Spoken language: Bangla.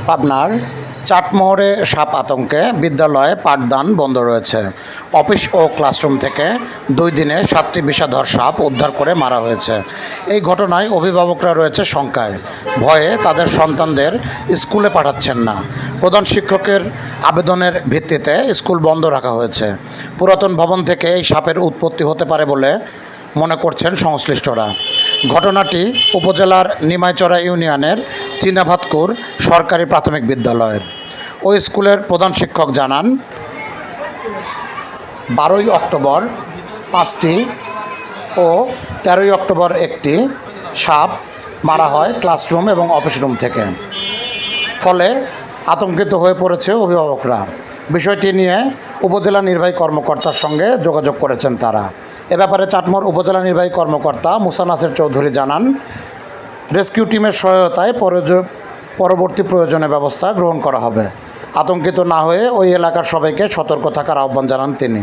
পাবনার চাটমোহরে সাপ আতঙ্কে বিদ্যালয়ে পাঠদান বন্ধ রয়েছে। অফিস ও ক্লাসরুম থেকে 2 দিনে 7টি বিষাধর সাপ উদ্ধার করে মারা হয়েছে। এই ঘটনায় অভিভাবকরা রয়েছে শঙ্কায়, ভয়ে তাদের সন্তানদের স্কুলে পাঠাচ্ছেন না। প্রধান শিক্ষকের আবেদনের ভিত্তিতে স্কুল বন্ধ রাখা হয়েছে। পুরাতন ভবন থেকে এই সাপের উৎপত্তি হতে পারে বলে মনে করছেন সংশ্লিষ্টরা। ঘটনাটি উপজেলার নিমাইচড়া ইউনিয়নের চীনাভাতকুর সরকারি প্রাথমিক বিদ্যালয়ের। ওই স্কুলের প্রধান শিক্ষক জানান, 12ই অক্টোবর 5টি ও 13ই অক্টোবর একটি সাপ মারা হয় ক্লাসরুম এবং অফিস রুম থেকে। ফলে আতঙ্কিত হয়ে পড়েছে অভিভাবকরা। বিষয়টি নিয়ে উপজেলা নির্বাহী কর্মকর্তার সঙ্গে যোগাযোগ করেছেন তারা। এ ব্যাপারে চাটমোহর উপজেলা নির্বাহী কর্মকর্তা মুসা নাসির চৌধুরী জানান, রেস্কিউ টিমের সহায়তায় পরবর্তী প্রয়োজনীয় ব্যবস্থা গ্রহণ করা হবে। আতঙ্কিত না হয়ে ওই এলাকার সবাইকে সতর্ক থাকার আহ্বান জানান তিনি।